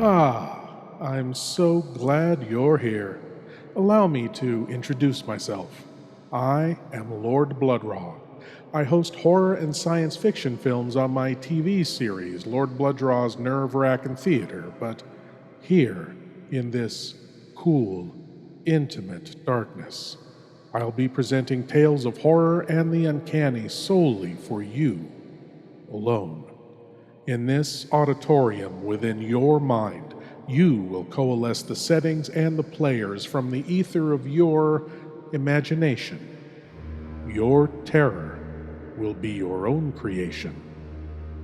I'm so glad you're here. Allow me to introduce myself. I am Lord Blood-Rah. I host horror and science fiction films on my TV series, Lord Blood-Rah's Wrackin Theater, but here, in this cool, intimate darkness, I'll be presenting tales of horror and the uncanny solely for you, alone. In this auditorium within your mind, you will coalesce the settings and the players from the ether of your imagination. Your terror will be your own creation.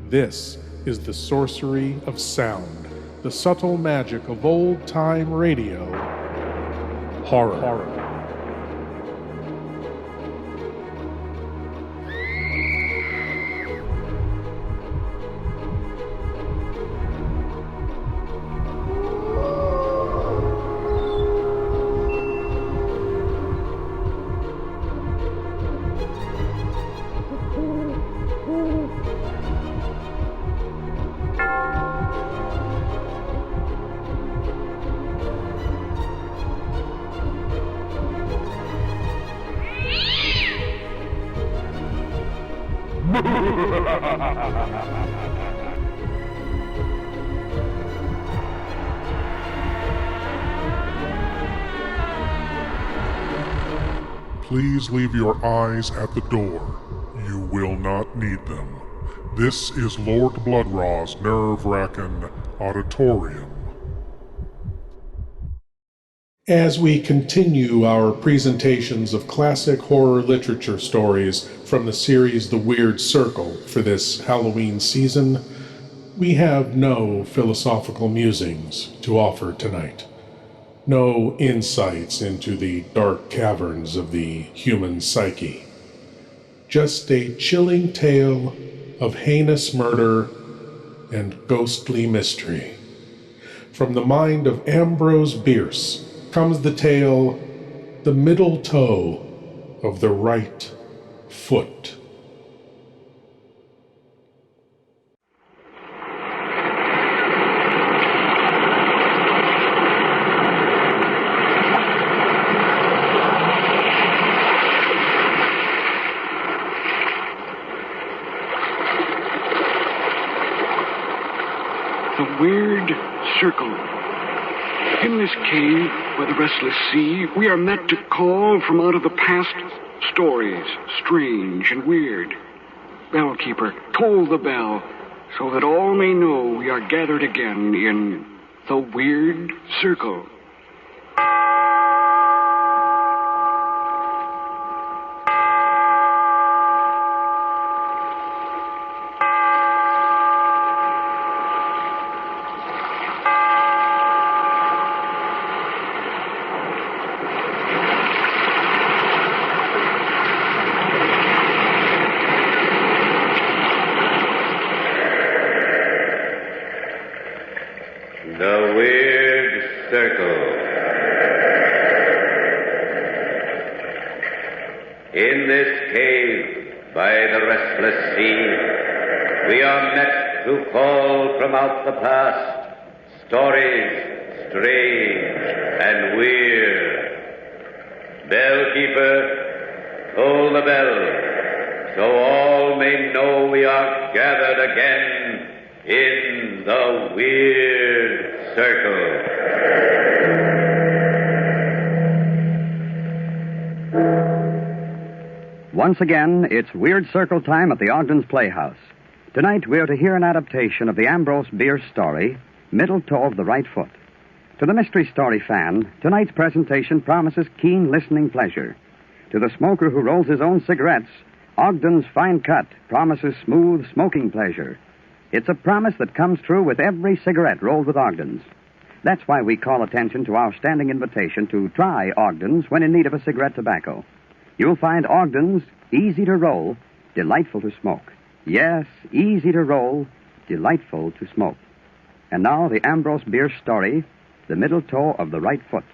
This is the sorcery of sound, the subtle magic of old-time radio, horror. Please leave your eyes at the door. You will not need them. This is Lord Blood-Rah's nerve-wracking Auditorium. As we continue our presentations of classic horror literature stories from the series The Weird Circle for this Halloween season, we have no philosophical musings to offer tonight. No insights into the dark caverns of the human psyche. Just a chilling tale of heinous murder and ghostly mystery. From the mind of Ambrose Bierce comes the tale, The Middle Toe of the Right Foot. The Weird Circle. In this cave by the restless sea, we are met to call from out of the past stories, strange and weird. Bellkeeper, toll the bell, so that all may know we are gathered again in the Weird Circle. The Weird Circle. In this cave by the restless sea, we are met to call from out the past stories strange and weird. Bellkeeper, toll the bell, so all may know we are gathered again in the Weird Circle. Once again, it's Weird Circle time at the Ogden's Playhouse. Tonight, we are to hear an adaptation of the Ambrose Bierce story, Middle Toe of the Right Foot. To the mystery story fan, tonight's presentation promises keen listening pleasure. To the smoker who rolls his own cigarettes, Ogden's Fine Cut promises smooth smoking pleasure. It's a promise that comes true with every cigarette rolled with Ogden's. That's why we call attention to our standing invitation to try Ogden's when in need of a cigarette tobacco. You'll find Ogden's easy to roll, delightful to smoke. Yes, easy to roll, delightful to smoke. And now the Ambrose Bierce story, The Middle Toe of the Right Foot.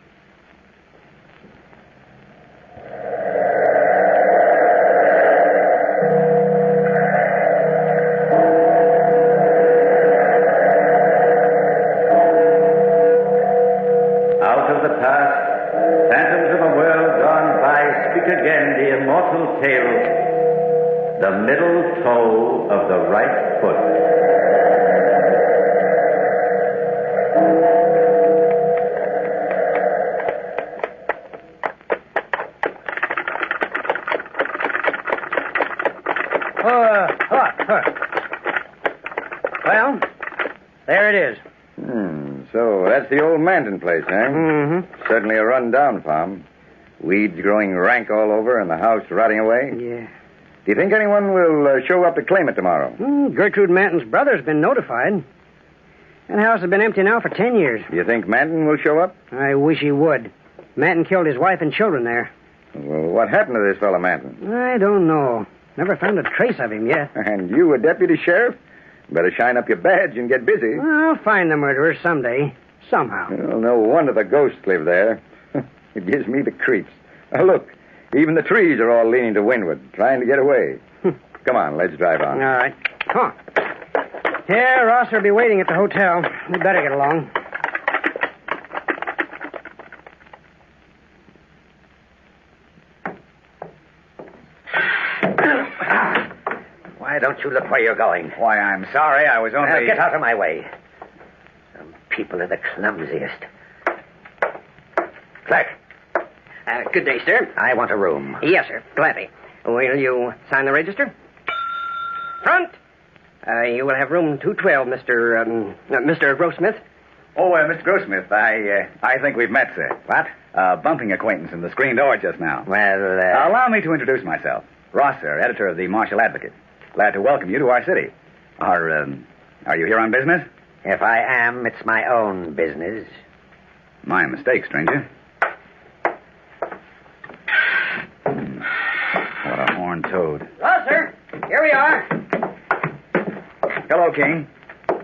There it is. So that's the old Manton place, eh? Mm-hmm. Certainly a run-down farm. Weeds growing rank all over and the house rotting away. Yeah. Do you think anyone will show up to claim it tomorrow? Gertrude Manton's brother's been notified. That house has been empty now for 10 years. Do you think Manton will show up? I wish he would. Manton killed his wife and children there. Well, what happened to this fellow Manton? I don't know. Never found a trace of him yet. And you a deputy sheriff? Better shine up your badge and get busy. Well, I'll find the murderer someday. Somehow. Well, no wonder the ghosts live there. It gives me the creeps. Look, even the trees are all leaning to windward, trying to get away. Come on, let's drive on. All right. Come on. Yeah, Ross will be waiting at the hotel. We better get along. Why don't you look where you're going? Why, I'm sorry. I was only... Get out of my way. Some people are the clumsiest. Clerk. Good day, sir. I want a room. Yes, sir. Gladly. Will you sign the register? Front! You will have room 212, Mr. Grossmith. Oh, Mr. Grossmith, I think we've met, sir. What? Bumping acquaintance in the screen door just now. Well, Allow me to introduce myself. Ross, sir, editor of the Marshall Advocate. Glad to welcome you to our city. Are you here on business? if I am, it's my own business. My mistake, stranger. What a horned toad. Well, sir, here we are. Hello, King.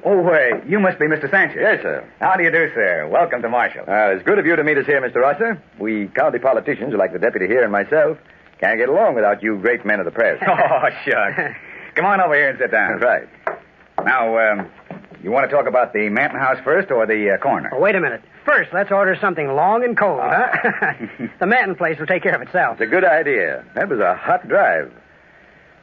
Oh, you must be Mr. Sanchez. Yes, sir. How do you do, sir? Welcome to Marshall. It's good of you to meet us here, Mr. Rosser. We county politicians, like the deputy here and myself, can't get along without you great men of the press. Oh, shucks. Come on over here and sit down. That's right. Now, you want to talk about the Manton house first or the coroner? Oh, wait a minute. First, let's order something long and cold, huh? The Manton place will take care of itself. It's a good idea. That was a hot drive.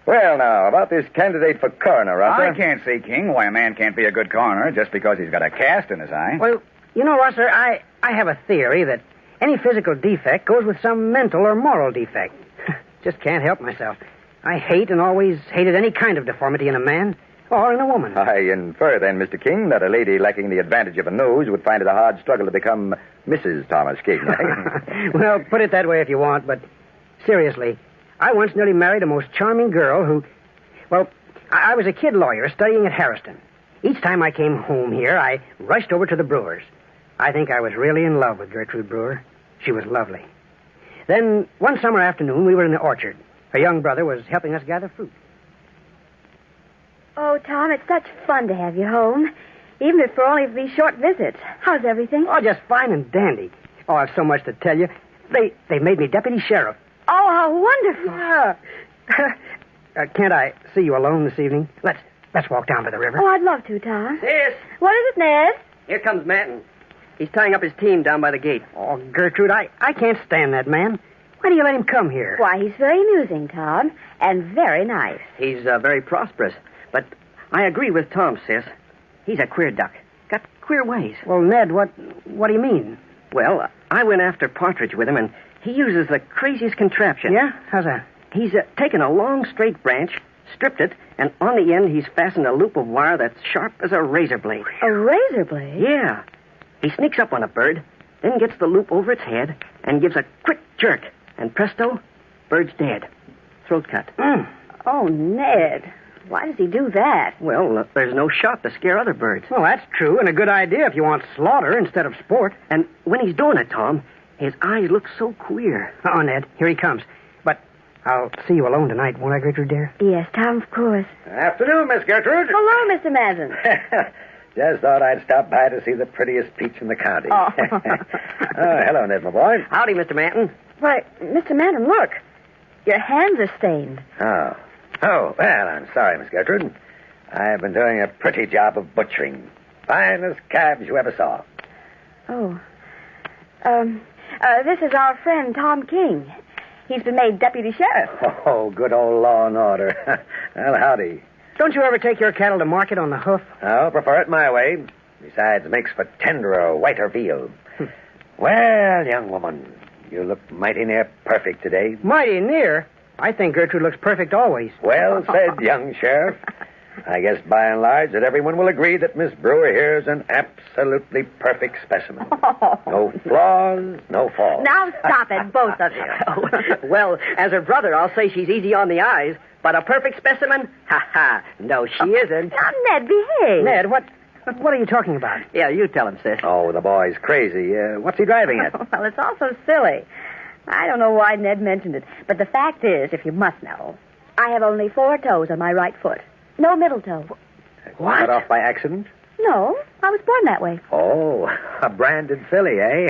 Well, now, about this candidate for coroner, Rosser. I can't see, King, why a man can't be a good coroner just because he's got a cast in his eye. Well, you know, Rosser, I have a theory that any physical defect goes with some mental or moral defect. Just can't help myself. I hate and always hated any kind of deformity in a man or in a woman. I infer, then, Mr. King, that a lady lacking the advantage of a nose would find it a hard struggle to become Mrs. Thomas King. Well, put it that way if you want, but seriously, I once nearly married a most charming girl who... Well, I was a kid lawyer studying at Harriston. Each time I came home here, I rushed over to the Brewers. I think I was really in love with Gertrude Brewer. She was lovely. Then, one summer afternoon, we were in the orchard. Her young brother was helping us gather fruit. Oh, Tom, it's such fun to have you home, even if for only these short visits. How's everything? Oh, just fine and dandy. Oh, I have so much to tell you. They made me deputy sheriff. Oh, how wonderful. Yeah. Can't I see you alone this evening? Let's walk down to the river. Oh, I'd love to, Tom. Yes. What is it, Ned? Here comes Manton. He's tying up his team down by the gate. Oh, Gertrude, I can't stand that man. Why do you let him come here? Why, he's very amusing, Tom, and very nice. He's very prosperous. But I agree with Tom, sis. He's a queer duck. Got queer ways. Well, Ned, what do you mean? Well, I went after Partridge with him, and he uses the craziest contraption. Yeah? How's that? He's taken a long, straight branch, stripped it, and on the end he's fastened a loop of wire that's sharp as a razor blade. A razor blade? Yeah. He sneaks up on a bird, then gets the loop over its head, and gives a quick jerk. And presto, bird's dead. Throat cut. Oh, Ned. Why does he do that? Well, there's no shot to scare other birds. Well, that's true, and a good idea if you want slaughter instead of sport. And when he's doing it, Tom, his eyes look so queer. Oh, Ned, here he comes. But I'll see you alone tonight, won't I, Gertrude, dear? Yes, Tom, of course. Afternoon, Miss Gertrude. Hello, Mr. Manton. Just thought I'd stop by to see the prettiest peach in the county. Oh. Hello, Ned, my boy. Howdy, Mr. Manton. Why, Mr. Manton, look. Your hands are stained. Oh, well, I'm sorry, Miss Gertrude. I've been doing a pretty job of butchering. Finest calves you ever saw. Oh. This is our friend, Tom King. He's been made deputy sheriff. Oh, good old law and order. Well, howdy. Don't you ever take your cattle to market on the hoof? Oh, prefer it my way. Besides, it makes for tenderer, whiter veal. Well, young woman, you look mighty near perfect today. Mighty near? I think Gertrude looks perfect always. Well said, young sheriff. I guess by and large that everyone will agree that Miss Brewer here is an absolutely perfect specimen. No flaws, no faults. Now stop it, both of you. Well, as her brother, I'll say she's easy on the eyes. But a perfect specimen? Ha. No, she isn't. Now, Ned, behave. Ned, what are you talking about? Yeah, you tell him, sis. Oh, the boy's crazy. What's he driving at? Well, it's all so silly. I don't know why Ned mentioned it, but the fact is, if you must know, I have only 4 toes on my right foot. No middle toe. What? Cut off by accident? No, I was born that way. Oh, a branded filly, eh?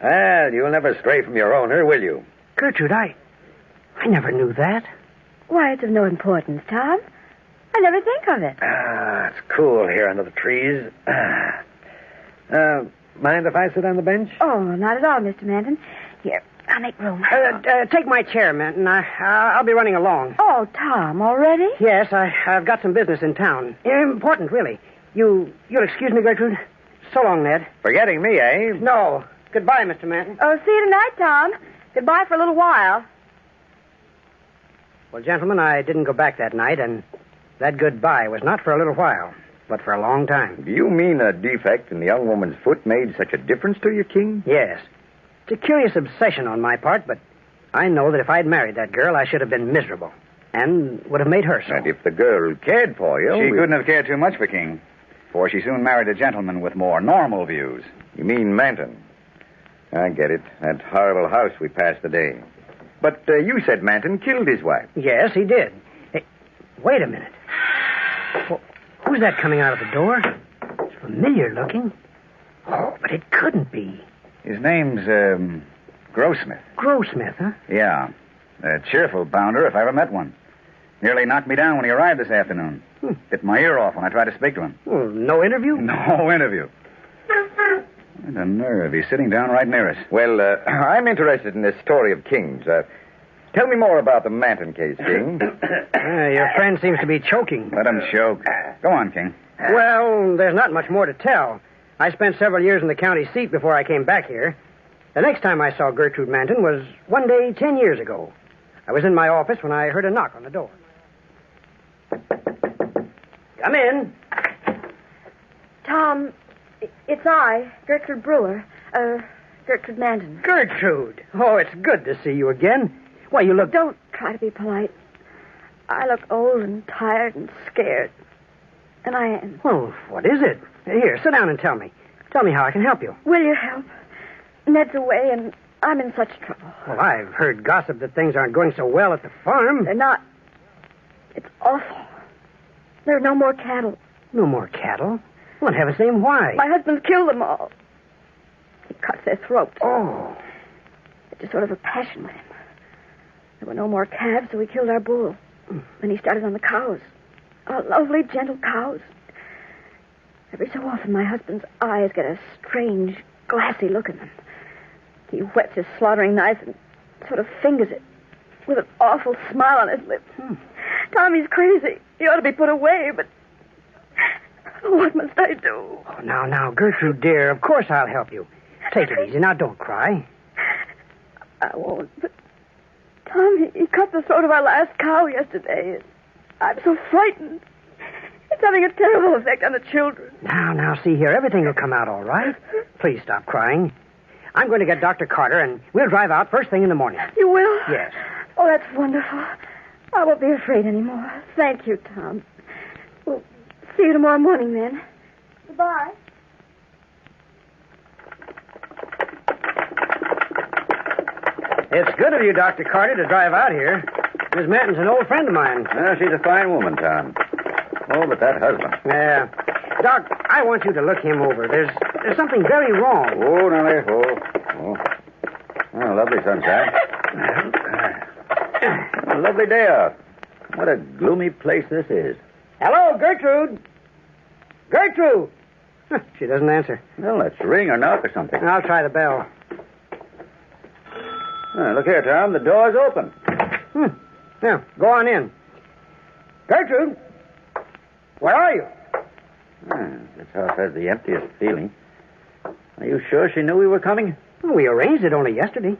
Well, you'll never stray from your owner, will you? Gertrude, I never knew that. Why, it's of no importance, Tom. I never think of it. It's cool here under the trees. Mind if I sit on the bench? Oh, not at all, Mr. Manton. Here, I'll make room. Take my chair, Manton. I'll be running along. Oh, Tom, already? Yes, I've got some business in town. Important, really. You'll excuse me, Gertrude? So long, Ned. Forgetting me, eh? No. Goodbye, Mr. Manton. Oh, see you tonight, Tom. Goodbye for a little while. Well, gentlemen, I didn't go back that night, and that goodbye was not for a little while, but for a long time. Do you mean a defect in the young woman's foot made such a difference to you, King? Yes. It's a curious obsession on my part, but I know that if I'd married that girl, I should have been miserable, and would have made her so. And if the girl cared for you... She couldn't have cared too much for King, for she soon married a gentleman with more normal views. You mean Manton? I get it. That horrible house we passed today. But you said Manton killed his wife. Yes, he did. Hey, wait a minute. Well, who's that coming out of the door? It's familiar looking. Oh, but it couldn't be. His name's, Grossmith. Grossmith, huh? Yeah. A cheerful bounder if I ever met one. Nearly knocked me down when he arrived this afternoon. Bit my ear off when I tried to speak to him. Well, no interview? No interview. What a nerve. He's sitting down right near us. Well, I'm interested in this story of King's. Tell me more about the Manton case, King. Your friend seems to be choking. Let him choke. Go on, King. Well, there's not much more to tell. I spent several years in the county seat before I came back here. The next time I saw Gertrude Manton was one day 10 years ago. I was in my office when I heard a knock on the door. Come in. Tom, it's I, Gertrude Brewer. Gertrude Manton. Gertrude! Oh, it's good to see you again. Why, you look... Don't try to be polite. I look old and tired and scared. And I am. Well, what is it? Here, sit down and tell me. Tell me how I can help you. Will you help? Ned's away and I'm in such trouble. Well, I've heard gossip that things aren't going so well at the farm. They're not. It's awful. There are no more cattle. No more cattle? Well, in heaven's name, why? My husband's killed them all. He cuts their throats. Oh. It's just sort of a passion with him. There were no more calves, so he killed our bull. Then he started on the cows. Oh, lovely, gentle cows. Every so often, my husband's eyes get a strange, glassy look in them. He whets his slaughtering knife and sort of fingers it with an awful smile on his lips. Tommy's crazy. He ought to be put away, but what must I do? Oh, now, Gertrude, dear, of course I'll help you. Take it easy. Now, don't cry. I won't, but Tom, he cut the throat of our last cow yesterday. I'm so frightened. It's having a terrible effect on the children. Now, see here. Everything will come out all right. Please stop crying. I'm going to get Dr. Carter, and we'll drive out first thing in the morning. You will? Yes. Oh, that's wonderful. I won't be afraid anymore. Thank you, Tom. We'll see you tomorrow morning, then. Goodbye. It's good of you, Dr. Carter, to drive out here. Miss Manton's an old friend of mine. Well, she's a fine woman, Tom. Oh, but that husband. Yeah. Doc, I want you to look him over. There's something very wrong. Oh, now there. Oh, lovely sunshine. A lovely day out. What a gloomy place this is. Hello, Gertrude. Gertrude! Huh, she doesn't answer. Well, let's ring or knock or something. I'll try the bell. Look here, Tom. The door's open. Now, go on in. Gertrude! Where are you? This house has the emptiest feeling. Are you sure she knew we were coming? Well, we arranged it only yesterday.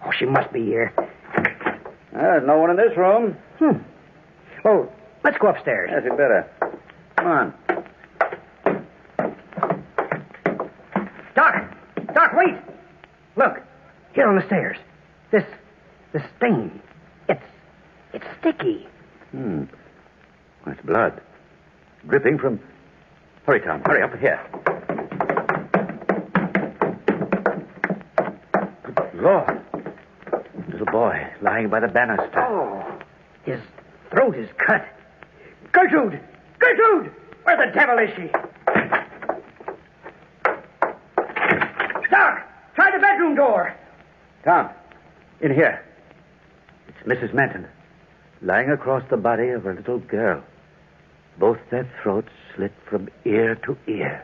Oh, she must be here. There's no one in this room. Oh, Let's go upstairs. Yes, you'd better. Come on. Doc, wait! Look, here on the stairs. This stain. It's sticky. That's blood. Dripping from... Hurry, Tom. Hurry up here. Good Lord. Little boy lying by the banister. Oh, his throat is cut. Gertrude! Where the devil is she? Doc, try the bedroom door. Tom, in here. It's Mrs. Menton, lying across the body of her little girl. Both their throats slit from ear to ear.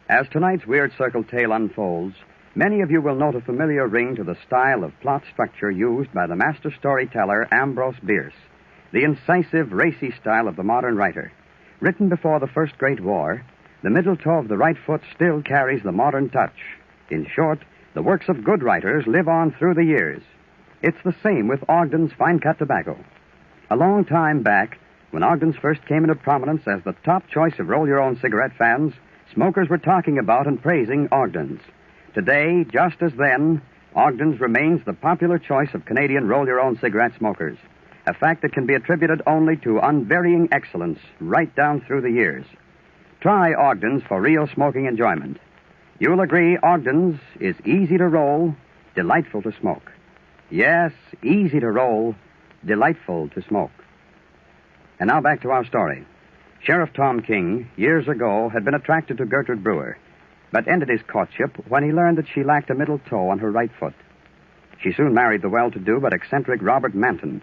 As tonight's Weird Circle tale unfolds, many of you will note a familiar ring to the style of plot structure used by the master storyteller Ambrose Bierce, the incisive, racy style of the modern writer. Written before the First Great War, the middle toe of the right foot still carries the modern touch. In short, the works of good writers live on through the years. It's the same with Ogden's fine-cut tobacco. A long time back, when Ogden's first came into prominence as the top choice of roll-your-own cigarette fans, smokers were talking about and praising Ogden's. Today, just as then, Ogden's remains the popular choice of Canadian roll-your-own cigarette smokers, a fact that can be attributed only to unvarying excellence right down through the years. Try Ogden's for real smoking enjoyment. You'll agree Ogden's is easy to roll, delightful to smoke. Yes, easy to roll, delightful to smoke. And now back to our story. Sheriff Tom King, years ago, had been attracted to Gertrude Brewer, but ended his courtship when he learned that she lacked a middle toe on her right foot. She soon married the well-to-do but eccentric Robert Manton.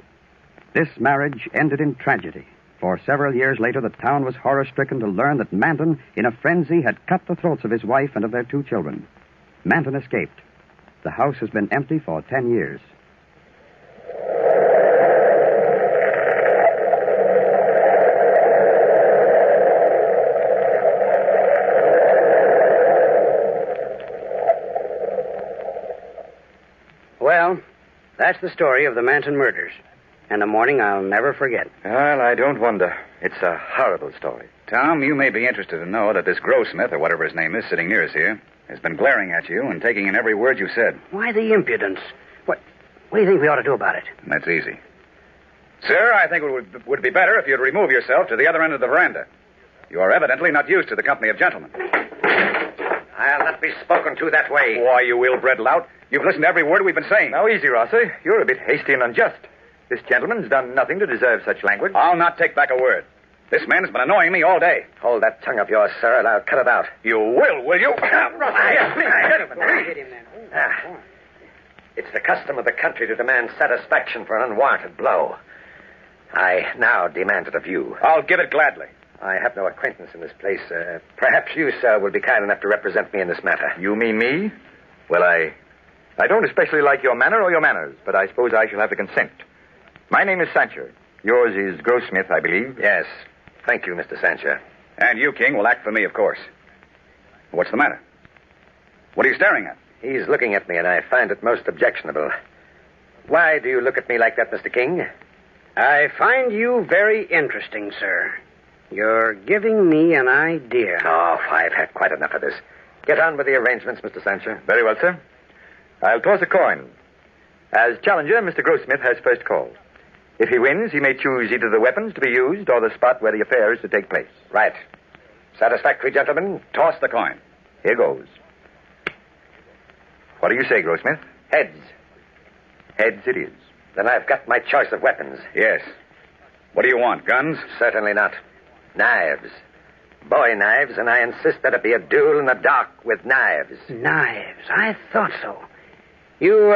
This marriage ended in tragedy, for several years later the town was horror-stricken to learn that Manton, in a frenzy, had cut the throats of his wife and of their 2 children. Manton escaped. The house has been empty for 10 years. Well, that's the story of the Manton murders. And a morning I'll never forget. Well, I don't wonder. It's a horrible story. Tom, you may be interested to know that this Grossmith, or whatever his name is, sitting near us here, has been glaring at you and taking in every word you said. Why the impudence? What do you think we ought to do about it? That's easy. Sir, I think it would be better if you'd remove yourself to the other end of the veranda. You are evidently not used to the company of gentlemen. I'll not be spoken to that way. Why, you ill-bred lout. You've listened to every word we've been saying. Now, easy, Rosser. You're a bit hasty and unjust. This gentleman's done nothing to deserve such language. I'll not take back a word. This man's been annoying me all day. Hold that tongue of yours, sir, and I'll cut it out. You will you? It's the custom of the country to demand satisfaction for an unwarranted blow. I now demand it of you. I'll give it gladly. I have no acquaintance in this place. Perhaps you, sir, will be kind enough to represent me in this matter. You mean me? Well, I don't especially like your manner or your manners, but I suppose I shall have to consent. My name is Sancher. Yours is Grossmith, I believe. Yes. Thank you, Mr. Sancher. And you, King, will act for me, of course. What's the matter? What are you staring at? He's looking at me, and I find it most objectionable. Why do you look at me like that, Mr. King? I find you very interesting, sir. You're giving me an idea. Oh, I've had quite enough of this. Get on with the arrangements, Mr. Sancher. Very well, sir. I'll toss a coin. As challenger, Mr. Grossmith has first call. If he wins, he may choose either the weapons to be used or the spot where the affair is to take place. Right. Satisfactory, gentlemen? Toss the coin. Here goes. What do you say, Grossmith? Heads. Heads it is. Then I've got my choice of weapons. Yes. What do you want, guns? Certainly not. Knives. Bowie knives, and I insist that it be a duel in the dark with knives. Knives? I thought so. You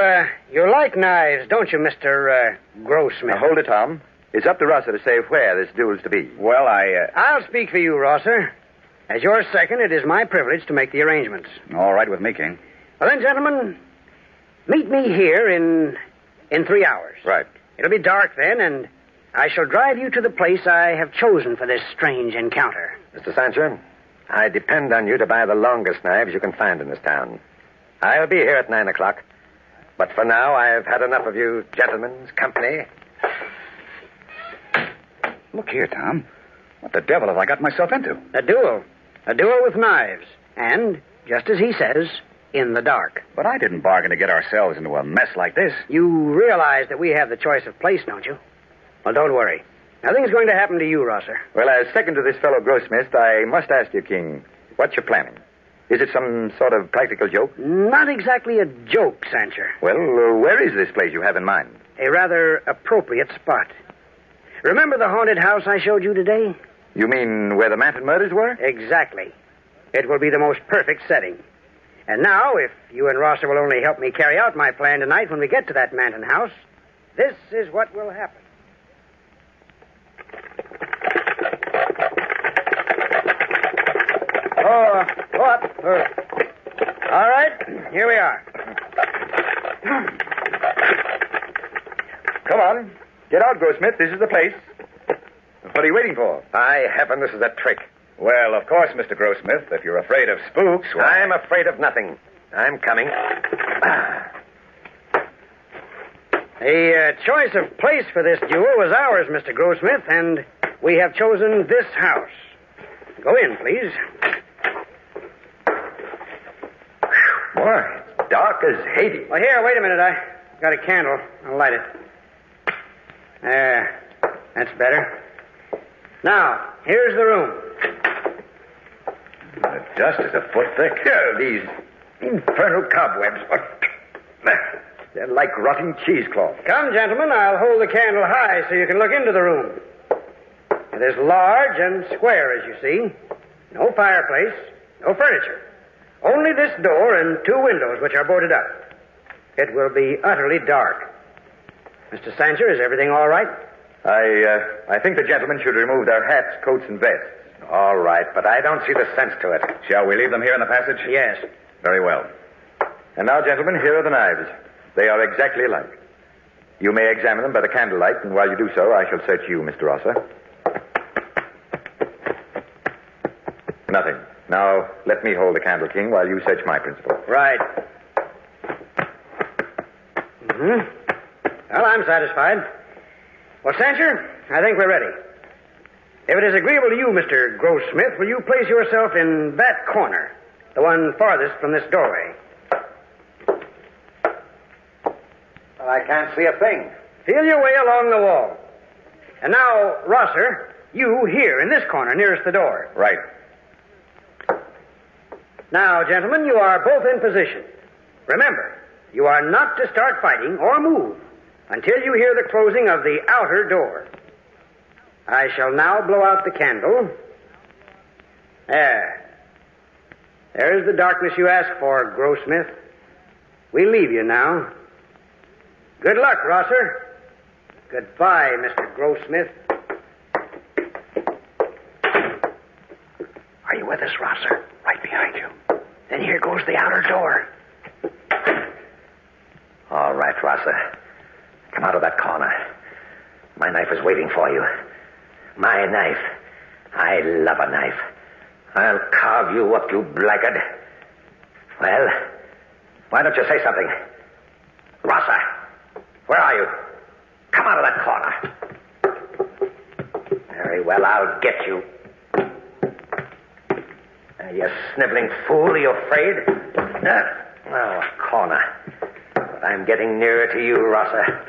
like knives, don't you, Mr. Grossmith? Now, hold it, Tom. It's up to Rosser to say where this duel is to be. Well, I'll speak for you, Rosser. As your second, it is my privilege to make the arrangements. All right with me, King. Well, then, gentlemen, meet me here in 3 hours. Right. It'll be dark then, and I shall drive you to the place I have chosen for this strange encounter. Mr. Sancher, I depend on you to buy the longest knives you can find in this town. I'll be here at 9 o'clock. But for now, I've had enough of you gentlemen's company. Look here, Tom. What the devil have I got myself into? A duel. A duel with knives. And, just as he says, in the dark. But I didn't bargain to get ourselves into a mess like this. You realize that we have the choice of place, don't you? Well, don't worry. Nothing's going to happen to you, Rosser. Well, as second to this fellow Grossmith, I must ask you, King, what you're planning. Is it some sort of practical joke? Not exactly a joke, Sancher. Well, where is this place you have in mind? A rather appropriate spot. Remember the haunted house I showed you today? You mean where the Manton murders were? Exactly. It will be the most perfect setting. And now, if you and Rosser will only help me carry out my plan tonight when we get to that Manton house, this is what will happen. Go up. All right, here we are. Come on. Get out, Grossmith. This is the place. What are you waiting for? By heaven, this is a trick. Well, of course, Mr. Grossmith, if you're afraid of spooks, why... I'm afraid of nothing. I'm coming. The choice of place for this duel was ours, Mr. Grossmith, and we have chosen this house. Go in, please. Boy, it's dark as Hades. Well, here, wait a minute. I got a candle. I'll light it. There. That's better. Now, here's the room. The dust is a foot thick. Yeah, these infernal cobwebs. They're like rotting cheesecloth. Come, gentlemen, I'll hold the candle high so you can look into the room. It is large and square, as you see. No fireplace, no furniture. Only this door and two windows, which are boarded up. It will be utterly dark. Mr. Sancher, is everything all right? I think the gentlemen should remove their hats, coats, and vests. All right, but I don't see the sense to it. Shall we leave them here in the passage? Yes. Very well. And now, gentlemen, here are the knives. They are exactly alike. You may examine them by the candlelight, and while you do so, I shall search you, Mr. Rosser. Nothing. Now, let me hold the candle, King, while you search my principal. Right. Mm-hmm. Well, I'm satisfied. Well, Sancher, I think we're ready. If it is agreeable to you, Mr. Grossmith, will you place yourself in that corner, the one farthest from this doorway? Well, I can't see a thing. Feel your way along the wall. And now, Rosser, you here in this corner nearest the door. Right. Now, gentlemen, you are both in position. Remember, you are not to start fighting or move until you hear the closing of the outer door. I shall now blow out the candle. There. There's the darkness you asked for, Grossmith. We leave you now. Good luck, Rosser. Goodbye, Mr. Grossmith. Are you with us, Rosser? Right behind you. Then here goes the outer door. All right, Rosser. Come out of that corner. My knife is waiting for you. My knife. I love a knife. I'll carve you up, you blackguard. Well, why don't you say something? Rosser, where are you? Come out of that corner. Very well, I'll get you. You sniveling fool, are you afraid? Oh, a corner. But I'm getting nearer to you, Rosser.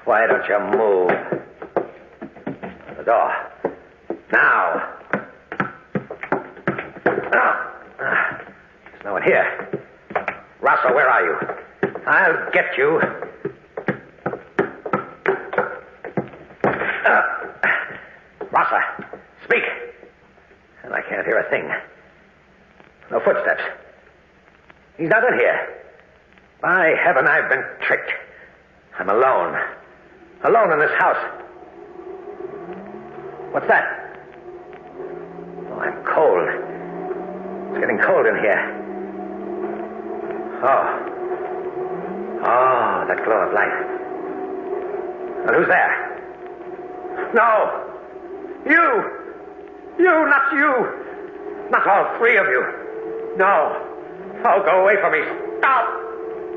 Why don't you move? The door. Now. There's no one here. Rosser, where are you? I'll get you. Rosser, speak. And I can't hear a thing. No footsteps. He's not in here. By heaven, I've been tricked. I'm alone. Alone in this house. What's that? Oh, I'm cold. It's getting cold in here. Oh, that glow of light. Well, who's there? No. You, not you. Not all three of you. No. Oh, go away from me. Stop.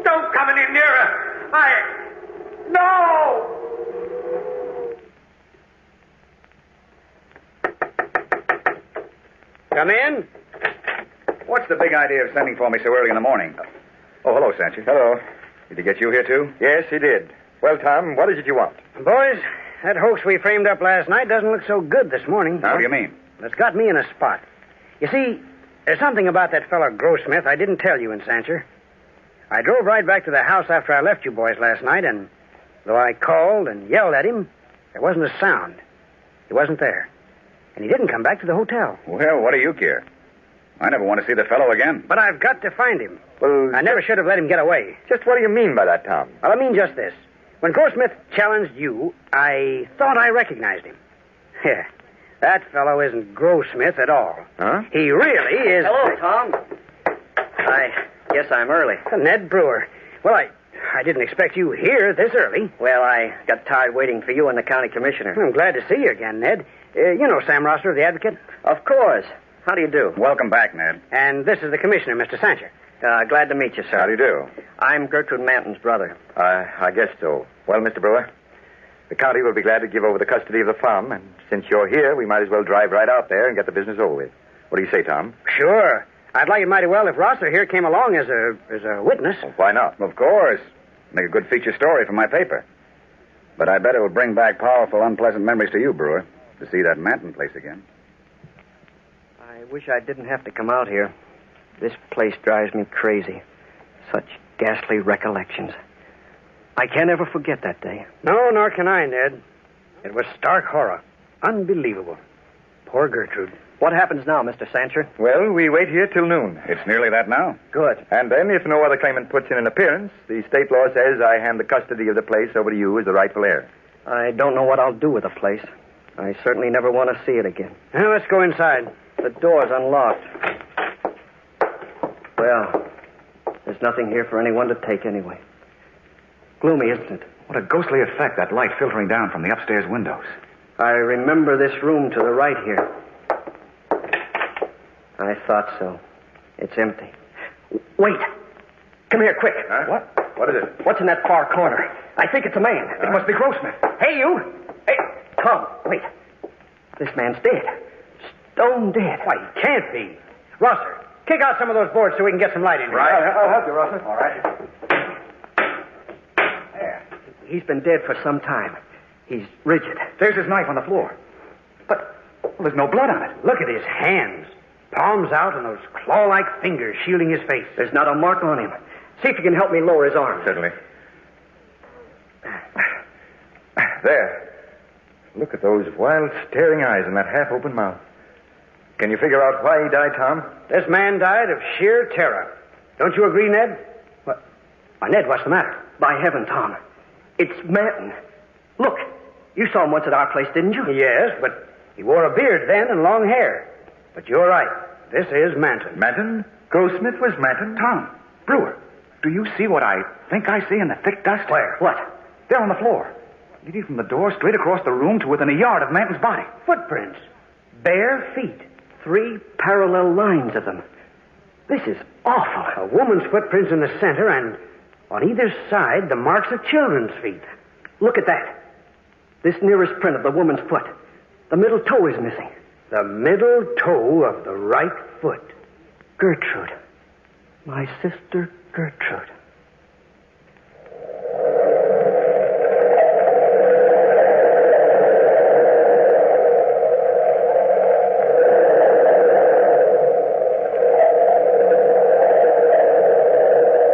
Don't come any nearer. No! Come in. What's the big idea of sending for me so early in the morning? Oh, hello, Sancho. Hello. Did he get you here, too? Yes, he did. Well, Tom, what is it you want? Boys, that hoax we framed up last night doesn't look so good this morning. How do you mean? It's got me in a spot. You see, there's something about that fellow Grossmith I didn't tell you in Sancher. I drove right back to the house after I left you boys last night, and though I called and yelled at him, there wasn't a sound. He wasn't there. And he didn't come back to the hotel. Well, what do you care? I never want to see the fellow again. But I've got to find him. Well, I never should have let him get away. just what do you mean by that, Tom? Well, I mean just this. When Grossmith challenged you, I thought I recognized him. Yeah, that fellow isn't Grossmith at all. Huh? He really is... Hello, Tom. I guess I'm early. Ned Brewer. Well, I didn't expect you here this early. Well, I got tired waiting for you and the county commissioner. I'm glad to see you again, Ned. You know Sam Rosser, the advocate? Of course. How do you do? Welcome back, Ned. And this is the commissioner, Mr. Sancher. Glad to meet you, sir. How do you do? I'm Gertrude Manton's brother. I guess so. Well, Mr. Brewer, the county will be glad to give over the custody of the farm, and since you're here, we might as well drive right out there and get the business over with. What do you say, Tom? Sure. I'd like it mighty well if Rosser here came along as a witness. Well, why not? Of course. Make a good feature story for my paper. But I bet it'll bring back powerful, unpleasant memories to you, Brewer, to see that Manton place again. I wish I didn't have to come out here. This place drives me crazy. Such ghastly recollections. I can't ever forget that day. No, nor can I, Ned. It was stark horror. Unbelievable. Poor Gertrude. What happens now, Mr. Sancher? Well, we wait here till noon. It's nearly that now. Good. And then, if no other claimant puts in an appearance, the state law says I hand the custody of the place over to you as the rightful heir. I don't know what I'll do with the place. I certainly never want to see it again. Well, let's go inside. The door's unlocked. Well, there's nothing here for anyone to take anyway. Gloomy, isn't it? What a ghostly effect, that light filtering down from the upstairs windows. I remember this room to the right here. I thought so. It's empty. Wait. Come here, quick. Huh? What is it? What's in that far corner? I think it's a man. It must be Grossmith. Hey, you! Hey, Tom, wait. This man's dead. Stone dead. Why, he can't be. Rosser, kick out some of those boards so we can get some light in here. Right. I'll help you, Russell. All right. There. He's been dead for some time. He's rigid. There's his knife on the floor. But there's no blood on it. Look at his hands. Palms out and those claw-like fingers shielding his face. There's not a mark on him. See if you can help me lower his arms. Certainly. There. Look at those wild, staring eyes and that half-open mouth. Can you figure out why he died, Tom? This man died of sheer terror. Don't you agree, Ned? What? Why, Ned, what's the matter? By heaven, Tom. It's Manton. Look, you saw him once at our place, didn't you? Yes, but he wore a beard then and long hair. But you're right. This is Manton. Manton? Grossmith was Manton? Tom, Brewer, do you see what I think I see in the thick dust? Where? What? There on the floor. Leading from the door straight across the room to within a yard of Manton's body. Footprints. Bare feet. 3 parallel lines of them. This is awful. A woman's footprints in the center, and on either side, the marks of children's feet. Look at that. This nearest print of the woman's foot. The middle toe is missing. The middle toe of the right foot. Gertrude. My sister Gertrude.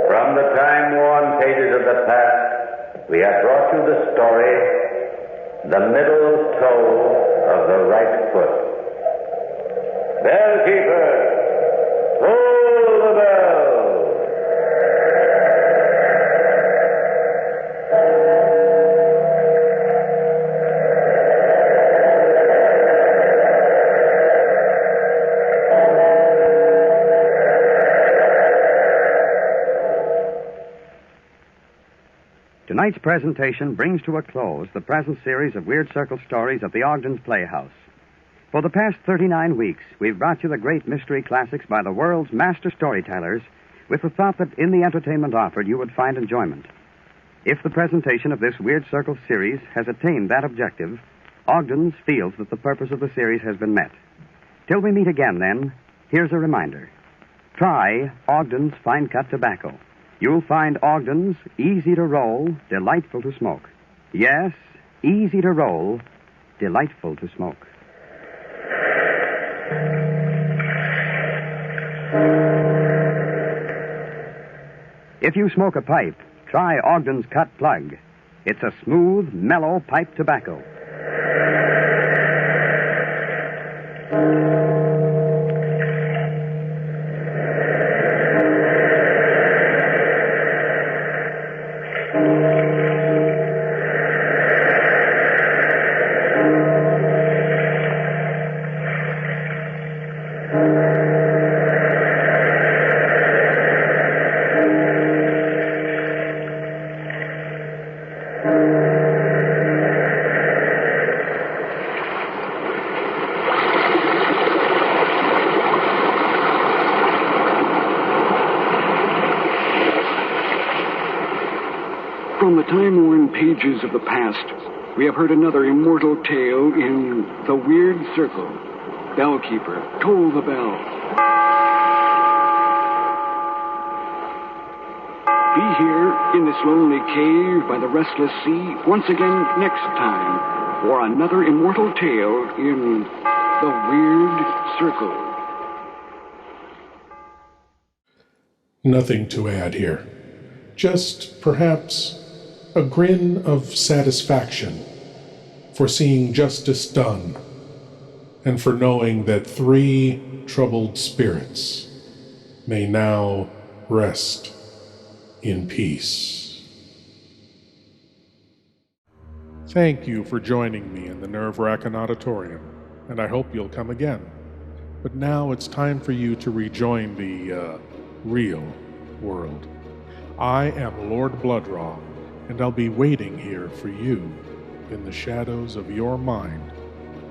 From the time-worn pages of the past, we have brought you the story, The Middle Toe of the Right Foot. Bellkeeper, pull the bell. Tonight's presentation brings to a close the present series of Weird Circle stories at the Ogden's Playhouse. For the past 39 weeks, we've brought you the great mystery classics by the world's master storytellers with the thought that in the entertainment offered you would find enjoyment. If the presentation of this Weird Circle series has attained that objective, Ogden's feels that the purpose of the series has been met. Till we meet again, then, here's a reminder. Try Ogden's Fine Cut Tobacco. You'll find Ogden's easy to roll, delightful to smoke. Yes, easy to roll, delightful to smoke. If you smoke a pipe, try Ogden's Cut Plug. It's a smooth, mellow pipe tobacco. From the time-worn pages of the past, we have heard another immortal tale in The Weird Circle. Bellkeeper, toll the bell. Be here in this lonely cave by the restless sea once again next time for another immortal tale in The Weird Circle. Nothing to add here. Just perhaps a grin of satisfaction for seeing justice done and for knowing that 3 troubled spirits may now rest in peace. Thank you for joining me in the Wrackin Auditorium, and I hope you'll come again. But now it's time for you to rejoin the, real world. I am Lord Blood-Rah, and I'll be waiting here for you in the shadows of your mind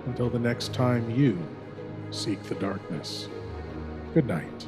until the next time you seek the darkness. Good night.